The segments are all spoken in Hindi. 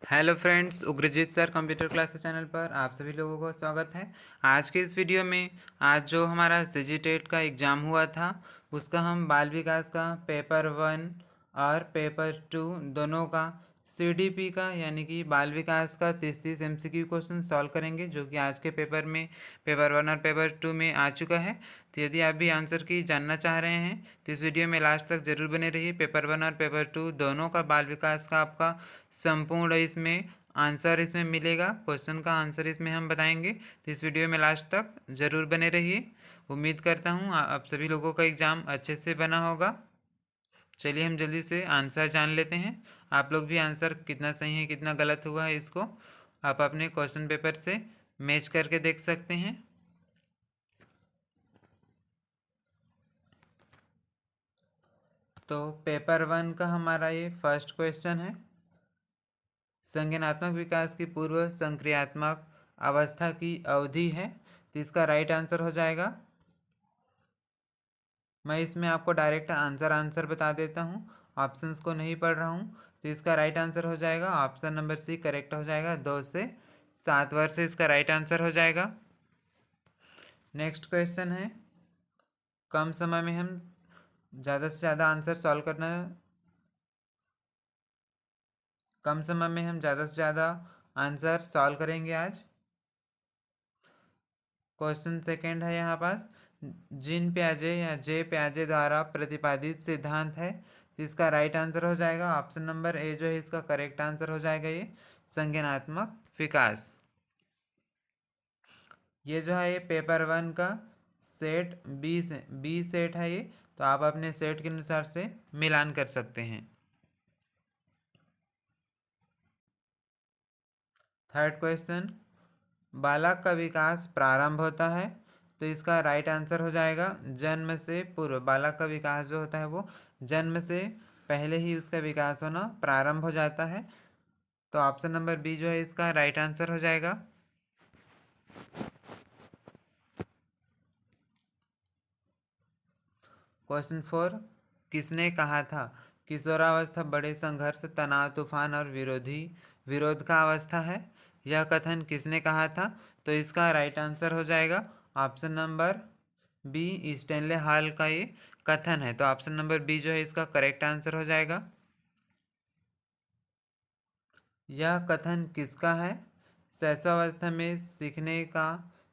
Hello friends, Ugrajeet sir computer classes channel पर आप सभी लोगों को स्वागत है। आज के इस वीडियो में आज जो हमारा सीजीटेट का एग्ज़ाम हुआ था उसका हम बाल विकास का पेपर 1 और पेपर 2 दोनों का सीडीपी का यानी कि बाल विकास का 30-30 एमसीक्यू क्वेश्चन सॉल्व करेंगे, जो कि आज के पेपर में पेपर 1 और पेपर 2 में आ चुका है। तो यदि आप भी आंसर की जानना चाह रहे हैं तो इस वीडियो में लास्ट तक जरूर बने रहिए। पेपर 1 और पेपर 2 दोनों का बाल विकास का आपका संपूर्ण इसमें आंसर इसमें मिलेगा, क्वेश्चन का आंसर इसमें हम बताएंगे। तो इस वीडियो में लास्ट तक ज़रूर बने रहिए। उम्मीद करता हूँ आप सभी लोगों का एग्ज़ाम अच्छे से बना होगा। चलिए हम जल्दी से आंसर जान लेते हैं। आप लोग भी आंसर कितना सही है कितना गलत हुआ है इसको आप अपने क्वेश्चन पेपर से मैच करके देख सकते हैं। तो पेपर 1 का हमारा ये फर्स्ट क्वेश्चन है। संज्ञानात्मक विकास की पूर्व संक्रियात्मक अवस्था की अवधि है, तो इसका राइट आंसर हो जाएगा। मैं इसमें आपको डायरेक्ट आंसर बता देता हूँ, ऑप्शंस को नहीं पढ़ रहा हूँ। तो इसका राइट आंसर हो जाएगा ऑप्शन नंबर सी करेक्ट हो जाएगा। 2 से 7 वर्ष इसका राइट आंसर हो जाएगा। नेक्स्ट क्वेश्चन है, कम समय में हम ज़्यादा से ज़्यादा आंसर सॉल्व करना कम समय में हम ज़्यादा से ज़्यादा आंसर सॉल्व करेंगे आज। क्वेश्चन सेकंड है यहाँ पास, जिन प्याजे या जे प्याजे द्वारा प्रतिपादित सिद्धांत है, जिसका राइट आंसर हो जाएगा ऑप्शन नंबर ए जो है इसका करेक्ट आंसर हो जाएगा। ये संज्ञानात्मक विकास, ये जो है ये पेपर 1 का सेट बी सेट है ये, तो आप अपने सेट के अनुसार से मिलान कर सकते हैं। थर्ड क्वेश्चन, बालक का विकास प्रारंभ होता है, तो इसका राइट आंसर हो जाएगा जन्म से पूर्व। बालक का विकास जो होता है वो जन्म से पहले ही उसका विकास होना प्रारंभ हो जाता है, तो ऑप्शन नंबर बी जो है इसका राइट आंसर हो जाएगा। क्वेश्चन 4, किसने कहा था किशोरावस्था बड़े संघर्ष तनाव तूफान और विरोध का अवस्था है? यह कथन किसने कहा था? तो इसका राइट आंसर हो जाएगा option number B, Stanley Hall का ये कथन है, तो ऑप्शन नंबर बी जो है इसका करेक्ट आंसर हो जाएगा। यह कथन किसका है? शैशवावस्था में सीखने का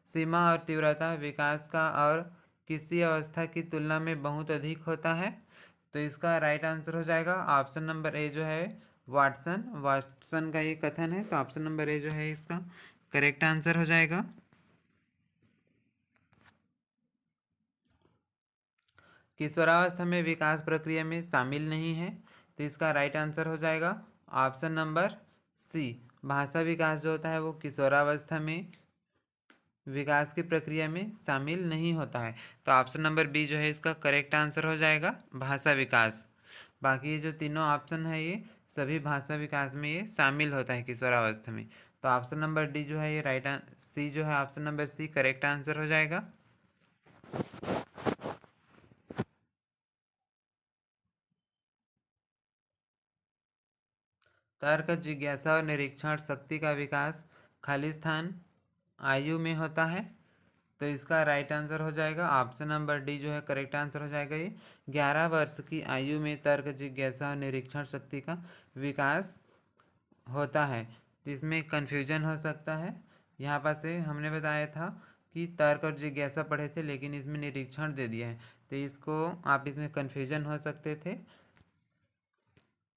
सीमा और तीव्रता विकास का और किसी अवस्था की तुलना में बहुत अधिक होता है, तो इसका राइट आंसर हो जाएगा ऑप्शन नंबर ए जो है वाटसन का ये कथन है, तो ऑप्शन नंबर ए जो है इसका करेक्ट आंसर हो जाएगा। किशोरावस्था में विकास प्रक्रिया में शामिल नहीं है, तो इसका राइट आंसर हो जाएगा ऑप्शन नंबर सी, भाषा विकास जो होता है वो किशोरावस्था में विकास की प्रक्रिया में शामिल नहीं होता है, तो ऑप्शन नंबर बी जो है इसका करेक्ट आंसर हो जाएगा भाषा विकास। बाकी ये जो तीनों ऑप्शन है ये सभी भाषा विकास में ये शामिल होता है किशोरावस्था में, तो ऑप्शन नंबर डी जो है ये सी जो है option number C correct answer हो जाएगा। तर्क जिज्ञासा और निरीक्षण शक्ति का विकास खाली स्थान आयु में होता है, तो इसका राइट आंसर हो जाएगा ऑप्शन नंबर डी जो है करेक्ट आंसर हो जाएगा। ये 11 वर्ष की आयु में तर्क जिज्ञासा और निरीक्षण शक्ति का विकास होता है, तो इसमें कन्फ्यूजन हो सकता है। यहाँ पर से हमने बताया था कि तर्क और जिज्ञासा पढ़े थे लेकिन इसमें निरीक्षण दे दिया है, तो इसको आप इसमें कन्फ्यूजन हो सकते थे,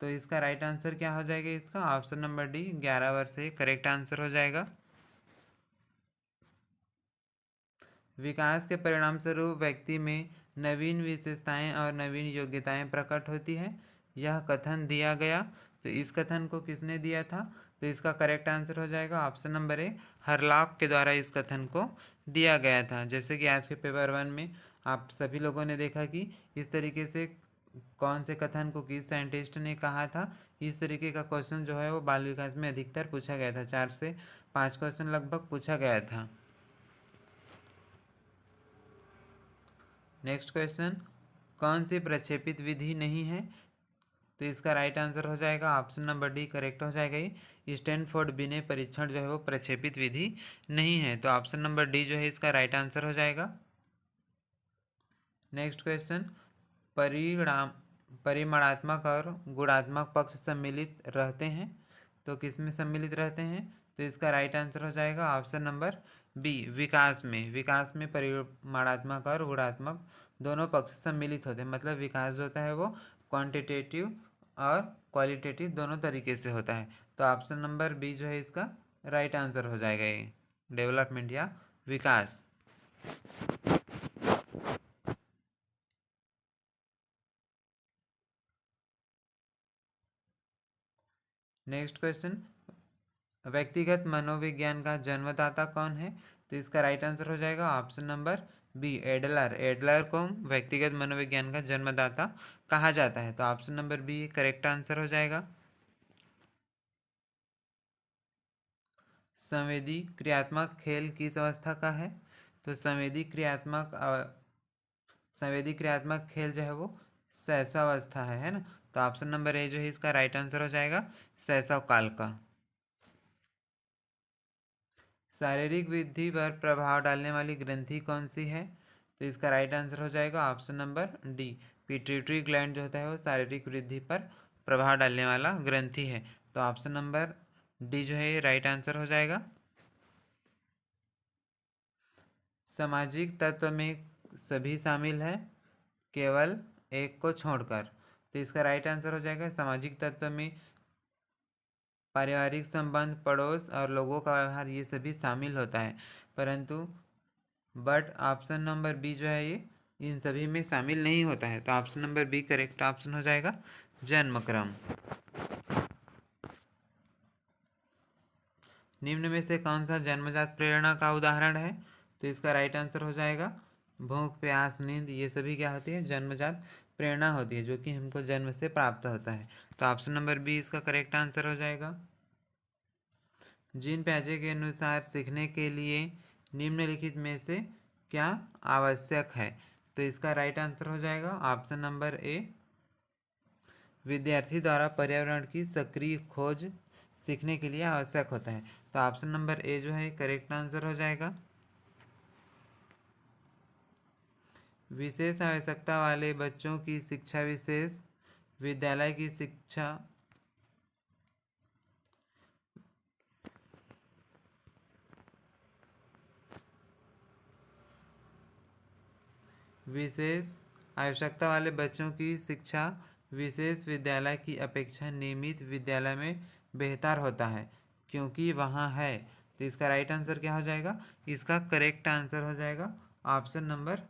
तो इसका राइट आंसर क्या हो जाएगा? इसका ऑप्शन नंबर डी 11 वर्ष से करेक्ट आंसर हो जाएगा। विकास के परिणाम स्वरूप व्यक्ति में नवीन विशेषताएं और नवीन योग्यताएं प्रकट होती है, यह कथन दिया गया, तो इस कथन को किसने दिया था? तो इसका करेक्ट आंसर हो जाएगा ऑप्शन नंबर ए, हरलॉक के द्वारा इस कथन को दिया गया था। जैसे कि आज के पेपर 1 में आप सभी लोगों ने देखा कि इस तरीके से कौन से कथन को किस साइंटिस्ट ने कहा था, इस तरीके का क्वेश्चन जो है वो बाल विकास में अधिकतर पूछा गया था। 4 से 5 क्वेश्चन लगभग पूछा गया था। नेक्स्ट क्वेश्चन, कौन सी प्रक्षेपित विधि नहीं है तो इसका राइट आंसर हो जाएगा ऑप्शन नंबर डी करेक्ट हो जाएगा। ये स्टैनफोर्ड बिने परीक्षण जो है वो प्रक्षेपित विधि नहीं है, तो ऑप्शन नंबर डी जो है इसका राइट आंसर हो जाएगा। नेक्स्ट क्वेश्चन, परिणाम परिमाणात्मक और गुणात्मक पक्ष सम्मिलित रहते हैं, तो किस में सम्मिलित रहते हैं? तो इसका राइट आंसर हो जाएगा ऑप्शन नंबर बी विकास में। विकास में परिमाणात्मक और गुणात्मक दोनों पक्ष सम्मिलित होते हैं, मतलब विकास जो होता है वो क्वांटिटेटिव और क्वालिटेटिव दोनों तरीके से होता है, तो ऑप्शन नंबर बी जो है इसका राइट आंसर हो जाएगा, ये डेवलपमेंट या विकास। नेक्स्ट क्वेश्चन, व्यक्तिगत मनोविज्ञान का जन्मदाता कौन है? तो इसका राइट आंसर हो जाएगा option number B Adler. Adler को व्यक्तिगत मनोविज्ञान का जन्मदाता कहा जाता है, तो option number B correct answer हो जाएगा। संवेदी क्रियात्मक खेल किस अवस्था का है? तो संवेदी क्रियात्मक खेल जो है वो शैशवावस्था है ना, तो ऑप्शन नंबर ए जो है इसका राइट आंसर हो जाएगा शैशव काल का। शारीरिक वृद्धि पर प्रभाव डालने वाली ग्रंथि कौन सी है? तो इसका राइट आंसर हो जाएगा option number D pituitary gland जो होता है वो शारीरिक वृद्धि पर प्रभाव डालने वाला ग्रंथि है, तो ऑप्शन नंबर डी जो है राइट आंसर हो जाएगा। सामाजिक तत्व में सभी शामिल है केवल एक को छोड़कर, तो इसका राइट आंसर हो जाएगा सामाजिक तत्व में पारिवारिक संबंध, पड़ोस और लोगों का व्यवहार ये सभी शामिल होता है, परंतु बट ऑप्शन नंबर बी जो है ये इन सभी में शामिल नहीं होता है, तो option number B correct option हो जाएगा जन्मक्रम। निम्न में से कौन सा जन्मजात प्रेरणा का उदाहरण है? तो इसका राइट आंसर हो जाएगा भूख, प्यास, नींद, ये सभी क्या होती है? जन्मजात प्रेरणा होती है, जो कि हमको जन्म से प्राप्त होता है, तो ऑप्शन नंबर बी इसका करेक्ट आंसर हो जाएगा। जीन पियाजे के अनुसार सीखने के लिए निम्नलिखित में से क्या आवश्यक है? तो इसका राइट आंसर हो जाएगा ऑप्शन नंबर ए विद्यार्थी द्वारा पर्यावरण की सक्रिय खोज सीखने के लिए आवश्यक होता है, तो ऑप्शन नंबर ए जो है करेक्ट आंसर हो जाएगा। विशेष आवश्यकता वाले बच्चों की शिक्षा विशेष विद्यालय की शिक्षा विशेष आवश्यकता वाले बच्चों की शिक्षा विशेष विद्यालय की अपेक्षा नियमित विद्यालय में बेहतर होता है क्योंकि वहाँ है, तो इसका राइट आंसर क्या हो जाएगा? इसका करेक्ट आंसर हो जाएगा ऑप्शन नंबर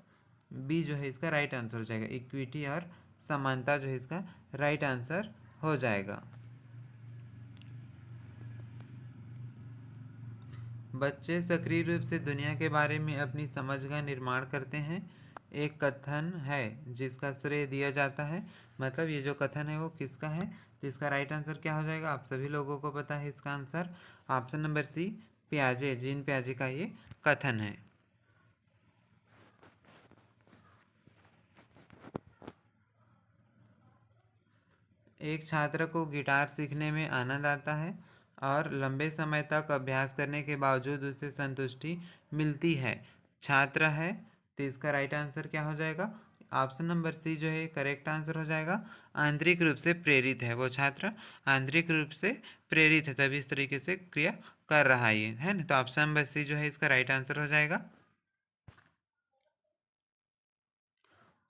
बी जो है इसका राइट आंसर हो जाएगा, इक्विटी और समानता जो है इसका राइट आंसर हो जाएगा। बच्चे सक्रिय रूप से दुनिया के बारे में अपनी समझ का निर्माण करते हैं, एक कथन है जिसका श्रेय दिया जाता है, मतलब ये जो कथन है वो किसका है? तो इसका राइट आंसर क्या हो जाएगा? आप सभी लोगों को पता है इसका आंसर ऑप्शन नंबर सी पियाजे, जीन पियाजे का ये कथन है। एक छात्र को गिटार सीखने में आनंद आता है और लंबे समय तक अभ्यास करने के बावजूद उसे संतुष्टि मिलती है, छात्र है, तो इसका राइट आंसर क्या हो जाएगा? ऑप्शन नंबर सी जो है करेक्ट आंसर हो जाएगा, आंतरिक रूप से प्रेरित है, वो छात्र आंतरिक रूप से प्रेरित है तभी इस तरीके से क्रिया कर रहा है ये, है ना, तो ऑप्शन नंबर सी जो है इसका राइट आंसर हो जाएगा।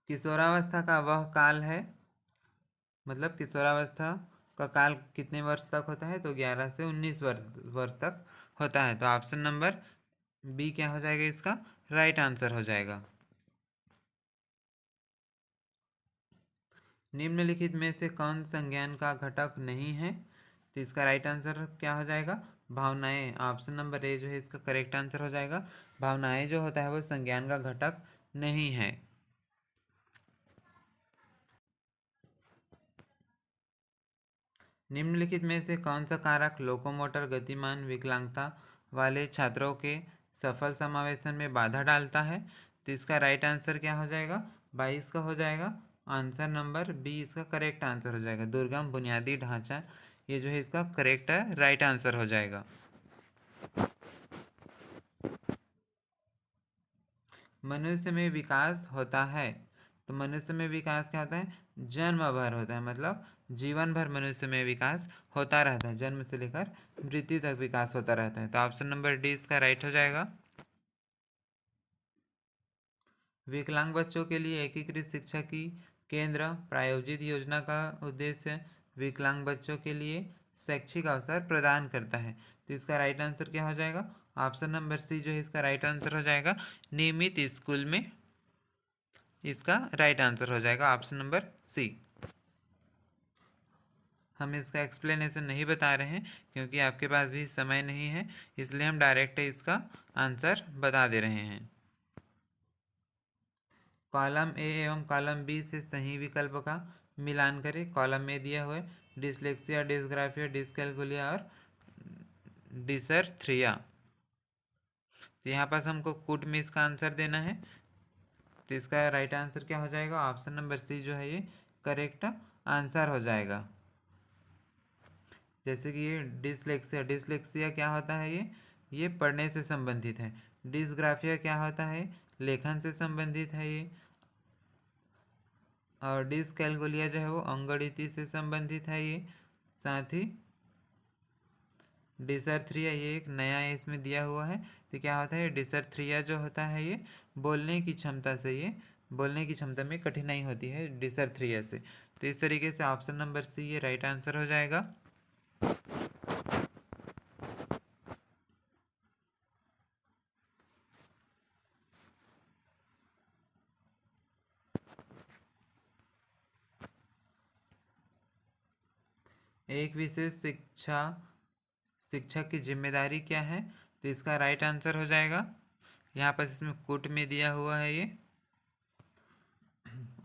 किशोरावस्था का वह काल है, मतलब किशोरावस्था का काल कितने वर्ष तक होता है? तो 11 से 19 वर्ष तक होता है, तो ऑप्शन नंबर बी क्या हो जाएगा? इसका राइट आंसर हो जाएगा। निम्नलिखित में से कौन संज्ञान का घटक नहीं है? तो इसका राइट आंसर क्या हो जाएगा? भावनाएं, ऑप्शन नंबर ए जो है इसका करेक्ट आंसर हो जाएगा, भावनाएं जो होता है वो संज्ञान का घटक नहीं है। निम्नलिखित में से कौन सा कारक लोकोमोटर गतिमान विकलांगता वाले छात्रों के सफल समावेशन में बाधा डालता है? तो इसका राइट आंसर क्या हो जाएगा? 22 का हो जाएगा आंसर नंबर बी इसका करेक्ट आंसर हो जाएगा। दुर्गम बुनियादी ढांचा, ये जो है इसका करेक्ट है, राइट आंसर हो जाएगा। मनुष्य में विकास होता है, तो मनुष्य में विकास क्या होता है? जन्म भर होता है, मतलब जीवन भर मनुष्य में विकास होता रहता है, जन्म से लेकर मृत्यु तक विकास होता रहता है। तो ऑप्शन नंबर डी इसका राइट हो जाएगा। विकलांग बच्चों के लिए एकीकृत शिक्षा की केंद्र प्रायोजित योजना का उद्देश्य विकलांग बच्चों के लिए शैक्षिक अवसर प्रदान करता है। तो इसका राइट आंसर क्या हो जाएगा? ऑप्शन नंबर सी जो है इसका राइट आंसर हो जाएगा। नियमित स्कूल में इसका राइट आंसर हो जाएगा ऑप्शन नंबर सी। हम इसका एक्सप्लेनेशन नहीं बता रहे हैं क्योंकि आपके पास भी समय नहीं है, इसलिए हम डायरेक्ट इसका आंसर बता दे रहे हैं। कॉलम ए एवं कॉलम बी से सही विकल्प का मिलान करें। कॉलम ए दिया हुआ है डिसलेक्सिया, डिसग्राफिया, डिसकैलकुलिया और डिसरथ्रिया। तो यहाँ पास हमको कुट में इसका आंसर देना है, तो इसका राइट आंसर क्या हो जाएगा? ऑप्शन नंबर सी जो है ये करेक्ट आंसर हो जाएगा। जैसे कि ये डिसलेक्सिया, डिसलेक्सिया क्या होता है? ये पढ़ने से संबंधित है। डिसग्राफिया क्या होता है? लेखन से संबंधित है ये। और डिसकैलकुलिया जो है वो अंगगणिती से संबंधित है ये। साथ ही डिसरथ्रिया ये एक नया इसमें दिया हुआ है। तो क्या होता है? डिसरथ्रिया जो होता है ये बोलने की क्षमता से, ये बोलने की क्षमता में कठिनाई होती है डिसरथ्रिया से। तो इस तरीके से ऑप्शन नंबर सी ये राइट आंसर हो जाएगा। एक विशेष शिक्षक की जिम्मेदारी क्या है? तो इसका राइट आंसर हो जाएगा, यहाँ पर इसमें कोट में दिया हुआ है, ये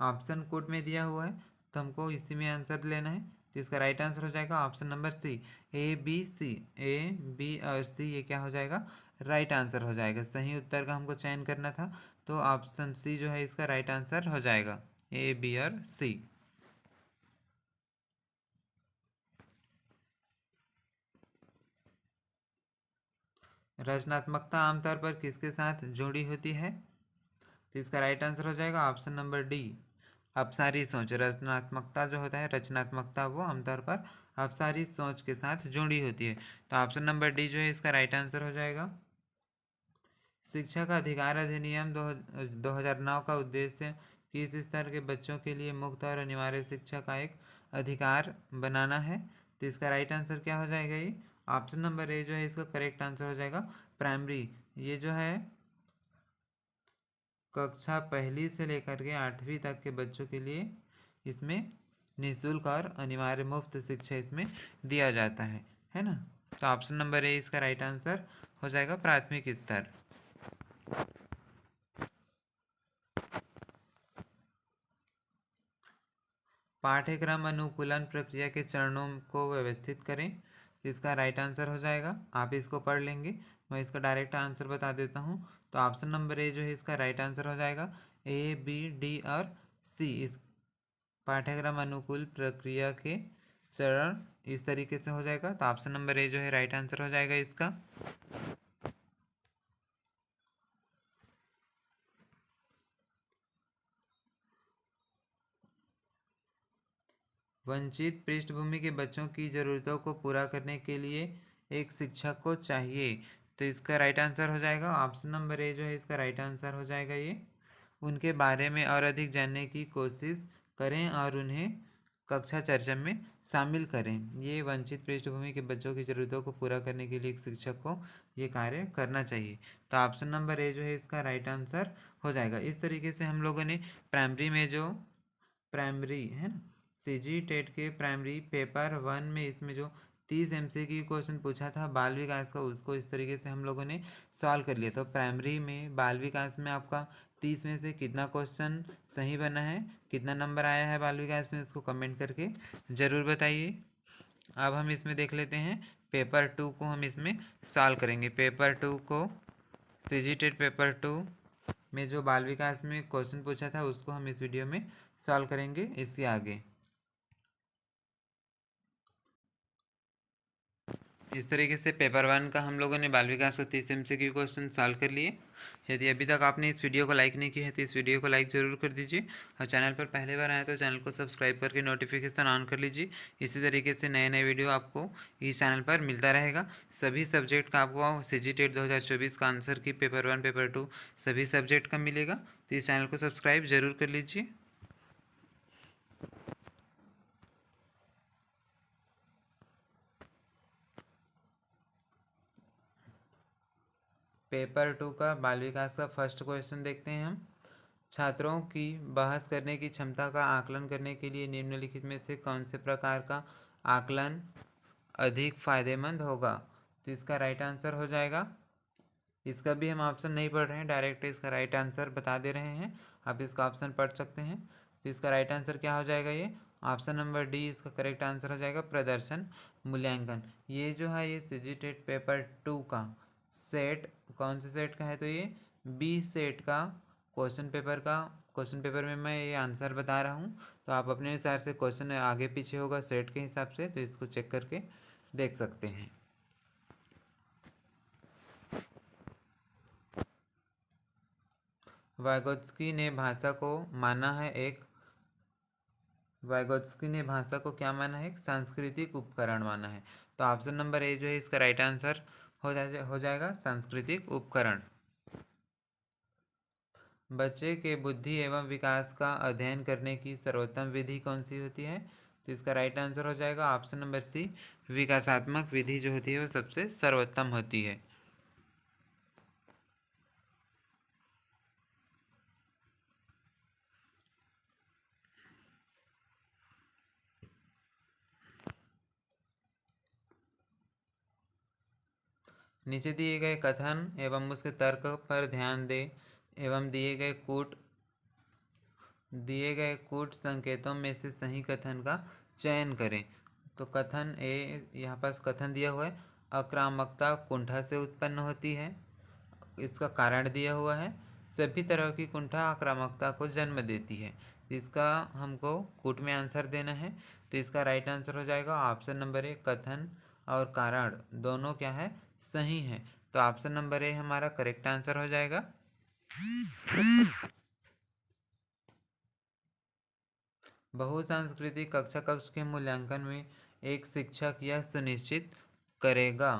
ऑप्शन कोट में दिया हुआ है, तो हमको इसी में आंसर लेना है। तो इसका राइट आंसर हो जाएगा option number C. A B C, A B और सी ये क्या हो जाएगा? राइट आंसर हो जाएगा। सही उत्तर का हमको चयन करना था, तो ऑप्शन सी जो है इसका राइट आंसर हो जाएगा, ए बी और सी। रचनात्मकता आमतौर पर किसके साथ जुड़ी होती है? तो इसका राइट आंसर हो जाएगा ऑप्शन नंबर डी, अपसारी सोच। रचनात्मकता जो होता है, रचनात्मकता वो आमतौर पर अपसारी सोच के साथ जुड़ी होती है। तो ऑप्शन नंबर डी जो है इसका राइट आंसर हो जाएगा। शिक्षा का अधिकार अधिनियम 2009 का उद्देश्य किस स्तर के बच्चों के लिए मुफ्त और अनिवार्य शिक्षा का एक अधिकार बनाना है? तो इसका राइट आंसर क्या हो जाएगा? ये ऑप्शन नंबर ए जो है इसका करेक्ट आंसर हो जाएगा। प्राइमरी, ये जो है कक्षा पहली से लेकर के 8वीं तक के बच्चों के लिए इसमें निःशुल्क और अनिवार्य मुफ्त शिक्षा इसमें दिया जाता है ना। तो ऑप्शन नंबर ए इसका राइट आंसर हो जाएगा, प्राथमिक स्तर। पाठ्यक्रम अनुकूलन प्रक्रिया के चरणों को व्यवस्थित करें। इसका राइट आंसर हो जाएगा, आप इसको पढ़ लेंगे, मैं इसका डायरेक्ट आंसर बता देता हूँ। तो ऑप्शन नंबर ए जो है इसका राइट आंसर हो जाएगा। ए बी डी और सी इस पाठ्यक्रम अनुकूल प्रक्रिया के चरण इस तरीके से हो जाएगा। तो ऑप्शन नंबर ए जो है राइट आंसर हो जाएगा इसका। वंचित पृष्ठभूमि के बच्चों की ज़रूरतों को पूरा करने के लिए एक शिक्षक को चाहिए। तो इसका राइट आंसर हो जाएगा ऑप्शन नंबर ए जो है इसका राइट आंसर हो जाएगा। ये उनके बारे में और अधिक जानने की कोशिश करें और उन्हें कक्षा चर्चा में शामिल करें। ये वंचित पृष्ठभूमि के बच्चों की ज़रूरतों को पूरा करने के लिए एक शिक्षक को ये कार्य करना चाहिए। तो ऑप्शन नंबर ए जो है इसका राइट आंसर हो जाएगा। इस तरीके से हम लोगों ने प्राइमरी में जो प्राइमरी है ना, सीजी टेट के प्राइमरी पेपर 1 में इसमें जो 30 MCQ क्वेश्चन पूछा था बाल विकास का, उसको इस तरीके से हम लोगों ने सॉल्व कर लिया। तो प्राइमरी में बाल विकास में आपका 30 में से कितना क्वेश्चन सही बना है, कितना नंबर आया है बाल विकास में, उसको कमेंट करके ज़रूर बताइए। अब हम इसमें देख लेते हैं पेपर 2 को हम इसमें सॉल्व करेंगे। पेपर 2 को सीजी टेट पेपर 2 में जो बाल विकास में क्वेश्चन पूछा था उसको हम इस वीडियो में सॉल्व करेंगे इसके आगे। इस तरीके से पेपर 1 का हम लोगों ने बाल विकास का 30 MCQ क्वेश्चन सॉल्व कर लिए। यदि अभी तक आपने इस वीडियो को लाइक नहीं किया है तो इस वीडियो को लाइक ज़रूर कर दीजिए, और चैनल पर पहले बार आए तो चैनल को सब्सक्राइब करके नोटिफिकेशन ऑन कर लीजिए। इसी तरीके से नए नए वीडियो आपको इस चैनल पर मिलता रहेगा। सभी सब्जेक्ट का आपको CGTET 2024 का आंसर की पेपर 1 पेपर 2 सभी सब्जेक्ट का मिलेगा, तो इस चैनल को सब्सक्राइब जरूर कर लीजिए। पेपर 2 का बाल विकास का फर्स्ट क्वेश्चन देखते हैं हम। छात्रों की बहस करने की क्षमता का आकलन करने के लिए निम्नलिखित में से कौन से प्रकार का आकलन अधिक फायदेमंद होगा? तो इसका राइट आंसर हो जाएगा, इसका भी हम ऑप्शन नहीं पढ़ रहे हैं, डायरेक्ट इसका राइट आंसर बता दे रहे हैं, आप इसका ऑप्शन पढ़ सकते हैं। तो इसका राइट आंसर क्या हो जाएगा? ये ऑप्शन नंबर डी इसका करेक्ट आंसर हो जाएगा, प्रदर्शन मूल्यांकन। ये जो है ये CGTET पेपर 2 का सेट कौन से सेट का है? तो ये बी सेट का क्वेश्चन पेपर में मैं ये आंसर बता रहा हूँ, तो आप अपने हिसाब से क्वेश्चन आगे पीछे होगा सेट के हिसाब से, तो इसको चेक करके देख सकते हैं। वाइगोत्स्की ने भाषा को माना है एक वाइगोत्स्की ने भाषा को क्या माना है? एक सांस्कृतिक उपकरण माना है। तो ऑप्शन नंबर ए जो है इसका राइट आंसर हो जाएगा, सांस्कृतिक उपकरण। बच्चे के बुद्धि एवं विकास का अध्ययन करने की सर्वोत्तम विधि कौन सी होती है? तो इसका राइट आंसर हो जाएगा ऑप्शन नंबर सी, विकासात्मक विधि जो होती है वो सबसे सर्वोत्तम होती है। नीचे दिए गए कथन एवं उसके तर्क पर ध्यान दें एवं दिए गए कूट संकेतों में से सही कथन का चयन करें। तो कथन ए, यहाँ पास कथन दिया हुआ है, आक्रामकता कुंठा से उत्पन्न होती है, इसका कारण दिया हुआ है, सभी तरह की कुंठा आक्रामकता को जन्म देती है। इसका हमको कूट में आंसर देना है, तो इसका राइट आंसर हो जाएगा ऑप्शन नंबर ए, कथन और कारण दोनों क्या है? सही है। तो ऑप्शन नंबर ए हमारा करेक्ट आंसर हो जाएगा। बहुसांस्कृतिक कक्षा कक्ष के मूल्यांकन में एक शिक्षक यह सुनिश्चित करेगा।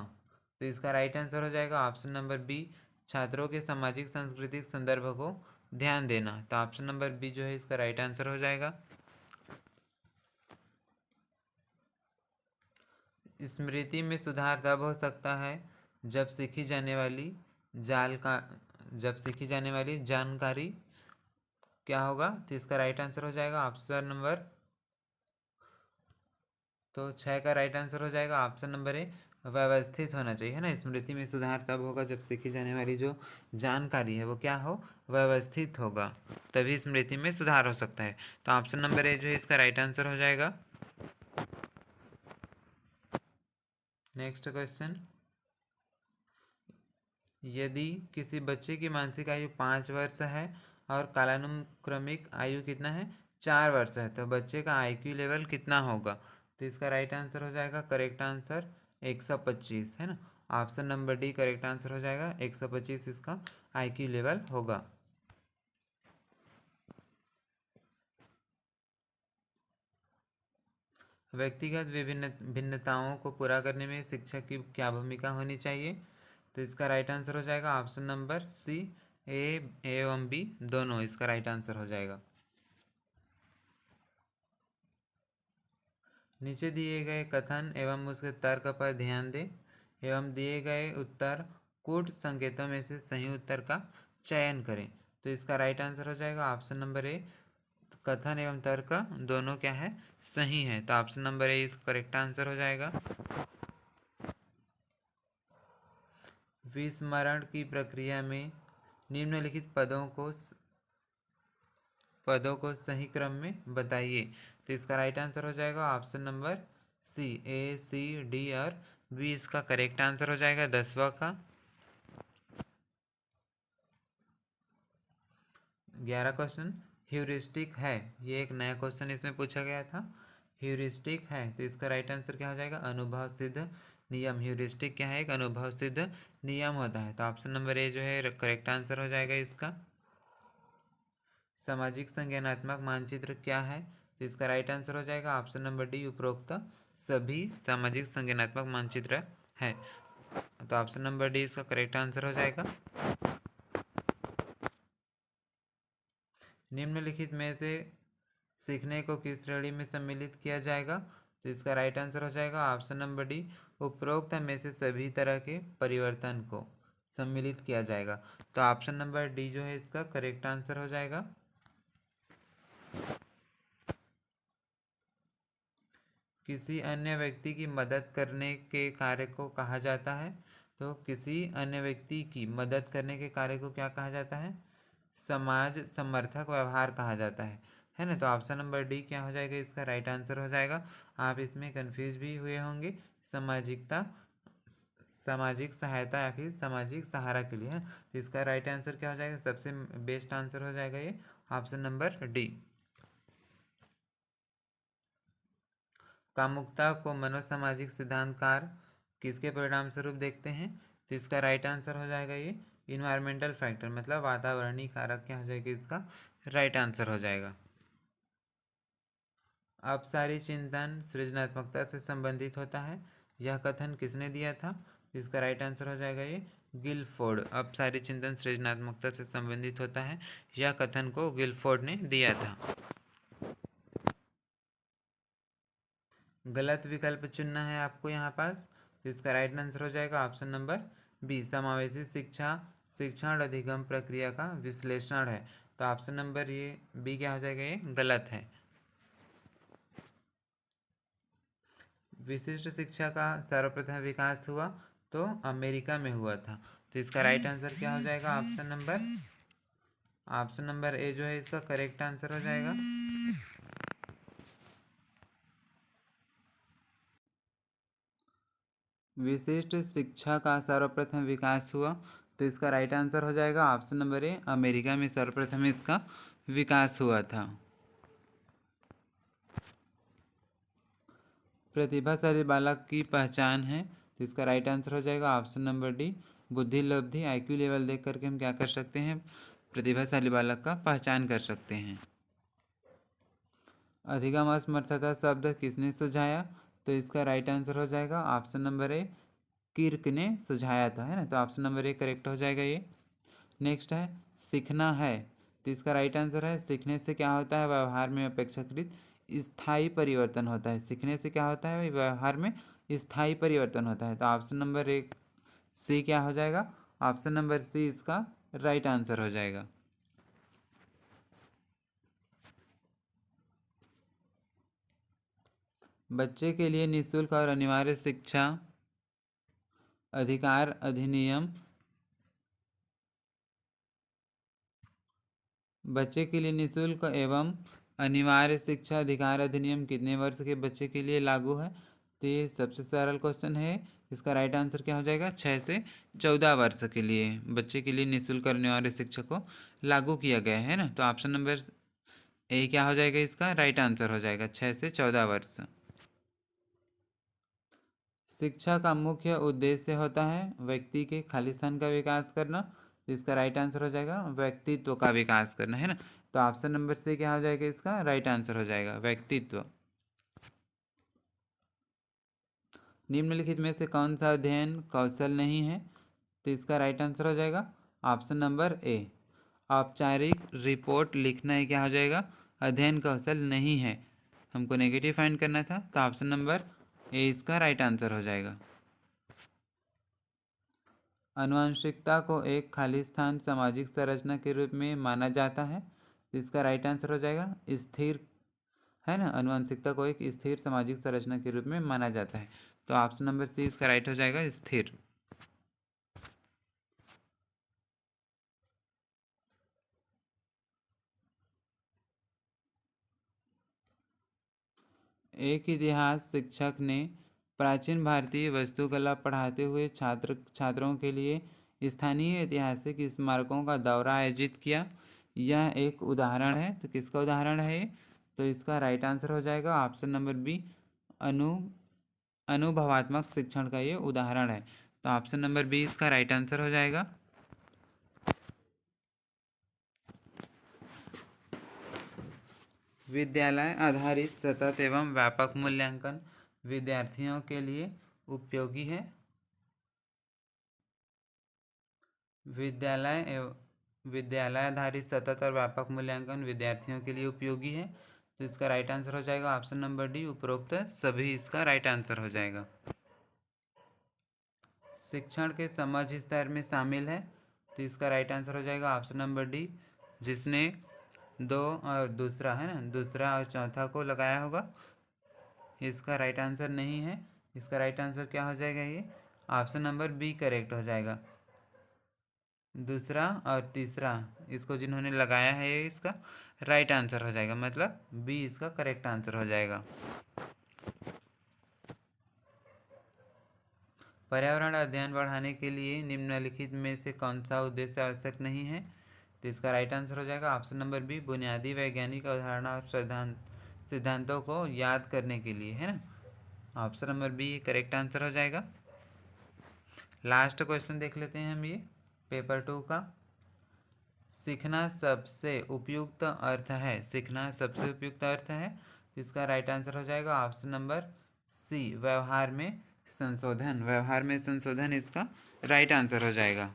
तो इसका राइट आंसर हो जाएगा ऑप्शन नंबर बी, छात्रों के सामाजिक सांस्कृतिक संदर्भ को ध्यान देना। तो ऑप्शन नंबर बी जो है इसका राइट आंसर हो जाएगा। स्मृति में सुधार तब हो सकता है जब सीखी जाने वाली जानकारी क्या होगा? तो इसका राइट आंसर हो जाएगा ऑप्शन नंबर, तो 6 का राइट आंसर हो जाएगा ऑप्शन नंबर ए, व्यवस्थित होना चाहिए, है ना। स्मृति में सुधार तब होगा जब सीखी जाने वाली जो जानकारी है वो क्या हो? व्यवस्थित होगा, तभी स्मृति में सुधार हो सकता है। तो ऑप्शन नंबर ए जो है इसका राइट आंसर हो जाएगा। नेक्स्ट क्वेश्चन, यदि किसी बच्चे की मानसिक आयु 5 वर्ष है और कालानुक्रमिक आयु कितना है? 4 वर्ष है, तो बच्चे का IQ लेवल कितना होगा? तो इसका राइट आंसर हो जाएगा करेक्ट आंसर 125, है ना। Option number D correct answer हो जाएगा, 125 इसका IQ लेवल होगा। व्यक्तिगत भिन्नताओं को पूरा करने में शिक्षक की क्या भूमिका होनी चाहिए? तो इसका राइट आंसर हो जाएगा ऑप्शन नंबर सी, ए एवं बी दोनों इसका राइट आंसर हो जाएगा। नीचे दिए गए कथन एवं उसके तर्क पर ध्यान दें एवं दिए गए उत्तर कूट संकेतों में से सही उत्तर का चयन करें। तो इसका राइट आंसर हो जाएगा ऑप्शन नंबर ए, कथन एवं तर्क दोनों क्या है? सही है। तो ऑप्शन नंबर ए इसका करेक्ट आंसर हो जाएगा। विस्मरण की प्रक्रिया में निम्नलिखित पदों को सही क्रम में बताइए। तो इसका राइट आंसर हो जाएगा ऑप्शन नंबर सी, ए सी डी और बी इसका करेक्ट आंसर हो जाएगा 10वां का। 11 क्वेश्चन। ह्यूरिस्टिक है, ये एक नया क्वेश्चन इसमें पूछा गया था। ह्यूरिस्टिक है तो इसका राइट आंसर क्या हो जाएगा? अनुभव सिद्ध नियम। ह्यूरिस्टिक क्या है? एक अनुभव सिद्ध नियम होता है। तो ऑप्शन नंबर ए जो है करेक्ट आंसर हो जाएगा इसका। सामाजिक संज्ञानात्मक मानचित्र क्या है? तो इसका राइट आंसर हो जाएगा ऑप्शन नंबर डी, उपरोक्त सभी सामाजिक संज्ञानात्मक मानचित्र है। तो ऑप्शन नंबर डी इसका करेक्ट आंसर हो जाएगा। निम्नलिखित में से सीखने को किस श्रेणी में सम्मिलित किया जाएगा? तो इसका राइट आंसर हो जाएगा ऑप्शन नंबर डी, उपरोक्त में से सभी तरह के परिवर्तन को सम्मिलित किया जाएगा। तो ऑप्शन नंबर डी जो है इसका करेक्ट आंसर हो जाएगा। किसी अन्य व्यक्ति की मदद करने के कार्य को कहा जाता है? तो किसी अन्य व्यक्ति की मदद करने के कार्य को क्या कहा जाता है? समाज समर्थक व्यवहार कहा जाता है ना। तो ऑप्शन नंबर डी क्या हो जाएगा? इसका राइट आंसर हो जाएगा। आप इसमें कंफ्यूज भी हुए होंगे, सामाजिकता, सामाजिक सहायता या फिर सामाजिक सहारा के लिए है। तो इसका राइट आंसर क्या हो जाएगा? सबसे बेस्ट आंसर हो जाएगा ये ऑप्शन नंबर डी। कामुकता को मनोसामाजिक सिद्धांतकार किसके परिणाम स्वरूप देखते हैं? तो इसका राइट आंसर हो जाएगा ये इन्वायरमेंटल फैक्टर, मतलब वातावरणीय कारक क्या हो जाएगा? इसका राइट आंसर हो जाएगा। अपसारी चिंतन सृजनात्मकता से संबंधित होता है, यह कथन किसने दिया था? इसका राइट आंसर हो जाएगा ये गिलफोर्ड। अपसारी चिंतन सृजनात्मकता से संबंधित होता है, यह कथन को गिलफोर्ड ने दिया था। गलत विकल्प चुनना है आपको यहाँ पास। तो इसका राइट आंसर हो जाएगा ऑप्शन नंबर बी, समावेशी शिक्षा शिक्षण अधिगम प्रक्रिया का विश्लेषण है। तो ऑप्शन नंबर ये बी क्या हो जाएगा? ये गलत है। विशिष्ट शिक्षा का सर्वप्रथम विकास हुआ तो अमेरिका में हुआ था। तो इसका राइट आंसर क्या हो जाएगा? ऑप्शन नंबर ए जो है इसका करेक्ट आंसर हो जाएगा। विशिष्ट शिक्षा का सर्वप्रथम विकास हुआ तो इसका राइट आंसर हो जाएगा ऑप्शन नंबर ए, अमेरिका में सर्वप्रथम इसका विकास हुआ था। प्रतिभाशाली बालक की पहचान है तो इसका राइट आंसर हो जाएगा ऑप्शन नंबर डी, बुद्धि लब्धि। IQ लेवल देख करके हम क्या कर सकते हैं? प्रतिभाशाली बालक का पहचान कर सकते हैं। अधिगम असमर्थता शब्द किसने सुझाया? तो इसका राइट आंसर हो जाएगा ऑप्शन नंबर ए, किर्क ने सुझाया था, है ना। तो ऑप्शन नंबर ए करेक्ट हो जाएगा ये। नेक्स्ट है सीखना है, तो इसका राइट आंसर है सीखने से क्या होता है? व्यवहार में अपेक्षाकृत स्थायी परिवर्तन होता है। सीखने से क्या होता है? व्यवहार में स्थायी परिवर्तन होता है। तो ऑप्शन नंबर एक सी क्या हो जाएगा? ऑप्शन नंबर सी इसका राइट आंसर हो जाएगा। बच्चे के लिए निःशुल्क और अनिवार्य शिक्षा अधिकार अधिनियम, बच्चे के लिए निःशुल्क एवं अनिवार्य शिक्षा अधिकार अधिनियम कितने वर्ष के बच्चे के लिए लागू है? तो ये सबसे सरल क्वेश्चन है। इसका राइट आंसर क्या हो जाएगा? 6 से 14 वर्ष के लिए बच्चे के लिए निःशुल्क और अनिवार्य शिक्षा को लागू किया गया है ना। तो ऑप्शन नंबर ए क्या हो जाएगा? इसका राइट आंसर हो जाएगा 6 से 14 वर्ष। शिक्षा का मुख्य उद्देश्य होता है व्यक्ति के खालिस्तान का विकास करना। इसका राइट आंसर हो जाएगा व्यक्तित्व का विकास करना, है ना। तो ऑप्शन नंबर से क्या हो जाएगा? इसका राइट आंसर हो जाएगा व्यक्तित्व। निम्नलिखित में से कौन सा अध्ययन कौशल नहीं है? तो इसका राइट आंसर हो जाएगा ऑप्शन नंबर ए, औपचारिक रिपोर्ट लिखना ही क्या हो जाएगा? अध्ययन कौशल नहीं है। हमको नेगेटिव फाइंड करना था, तो ऑप्शन नंबर ए इसका राइट आंसर हो जाएगा। आनुवंशिकता को एक खालिस्तान सामाजिक संरचना के रूप में माना जाता है। इसका राइट आंसर हो जाएगा स्थिर, है ना। आनुवंशिकता को एक स्थिर सामाजिक संरचना के रूप में माना जाता है। तो ऑप्शन नंबर सी इसका राइट हो जाएगा स्थिर। एक इतिहास शिक्षक ने प्राचीन भारतीय वास्तुकला पढ़ाते हुए छात्रों के लिए स्थानीय ऐतिहासिक स्मारकों का दौरा आयोजित किया। यह एक उदाहरण है। तो किसका उदाहरण है ये? तो इसका राइट आंसर हो जाएगा ऑप्शन नंबर बी, अनु अनुभवात्मक शिक्षण का ये उदाहरण है। तो ऑप्शन नंबर बी इसका राइट आंसर हो जाएगा। विद्यालय आधारित सतत एवं व्यापक मूल्यांकन विद्यार्थियों के लिए उपयोगी है। विद्यालय आधारित सतत और व्यापक मूल्यांकन विद्यार्थियों के लिए उपयोगी है। तो इसका राइट आंसर हो जाएगा ऑप्शन नंबर डी, उपरोक्त सभी इसका राइट आंसर हो जाएगा। शिक्षण के समझ स्तर में शामिल है। तो इसका राइट आंसर हो जाएगा ऑप्शन नंबर डी, जिसने दो और दूसरा है ना, दूसरा और चौथा को लगाया होगा। इसका राइट आंसर नहीं है। इसका राइट आंसर क्या हो जाएगा? ये ऑप्शन नंबर बी करेक्ट हो जाएगा। दूसरा और तीसरा इसको जिन्होंने लगाया है ये इसका राइट आंसर हो जाएगा, मतलब बी इसका करेक्ट आंसर हो जाएगा। पर्यावरण अध्ययन बढ़ाने के लिए निम्नलिखित में से कौन सा उद्देश्य आवश्यक नहीं है? तो इसका राइट आंसर हो जाएगा ऑप्शन नंबर बी, बुनियादी वैज्ञानिक अवधारणा और सिद्धांतों को याद करने के लिए, है ना। Option number B correct answer हो जाएगा। लास्ट क्वेश्चन देख लेते हैं हम ये पेपर 2 का। सीखना सबसे उपयुक्त अर्थ है। सीखना सबसे उपयुक्त अर्थ है। इसका राइट आंसर हो जाएगा ऑप्शन नंबर सी, व्यवहार में संशोधन। व्यवहार में संशोधन इसका राइट आंसर हो जाएगा।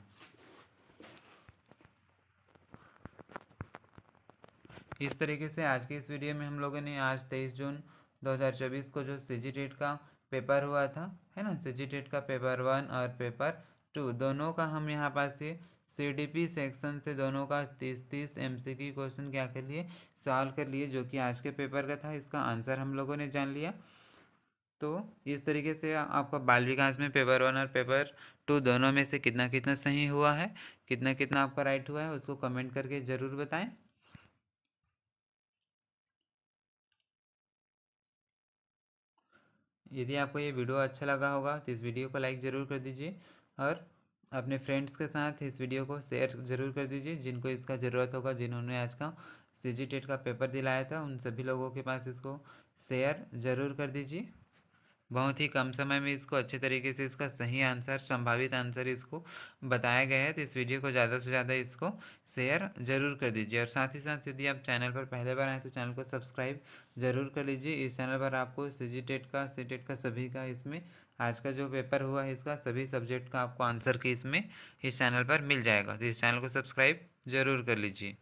इस तरीके से आज के इस वीडियो में हम लोगों ने आज 23 जून 2024 को जो सीजीटेट का पेपर हुआ था, है ना, सीजीटेट का पेपर 1 और पेपर 2 दोनों का हम यहाँ पास ये सीडीपी सेक्शन से दोनों का 30-30 एमसीक्यू क्वेश्चन क्या कर लिए, सॉल्व कर लिए, जो कि आज के पेपर का था। इसका आंसर हम लोगों ने जान लिया। तो इस तरीके से आपका बाल विकास में पेपर 1 और पेपर 2 दोनों में से कितना कितना सही हुआ है, कितना कितना आपका राइट हुआ है, उसको कमेंट करके ज़रूर बताएं। यदि आपको ये वीडियो अच्छा लगा होगा तो इस वीडियो को लाइक ज़रूर कर दीजिए और अपने फ्रेंड्स के साथ इस वीडियो को शेयर ज़रूर कर दीजिए जिनको इसका ज़रूरत होगा, जिन्होंने आज का सीजीटेट का पेपर दिलाया था, उन सभी लोगों के पास इसको शेयर ज़रूर कर दीजिए। बहुत ही कम समय में इसको अच्छे तरीके से इसका सही आंसर, संभावित आंसर इसको बताया गया है। तो इस वीडियो को ज़्यादा से ज़्यादा इसको शेयर ज़रूर कर दीजिए और साथ ही साथ यदि आप चैनल पर पहले बार आए तो चैनल को सब्सक्राइब ज़रूर कर लीजिए। इस चैनल पर आपको सीजीटेट का, सीटेट का सभी का, इसमें आज का जो पेपर हुआ है इसका सभी सब्जेक्ट का आपको आंसर की इसमें इस चैनल पर मिल जाएगा। तो इस चैनल को सब्सक्राइब ज़रूर कर लीजिए।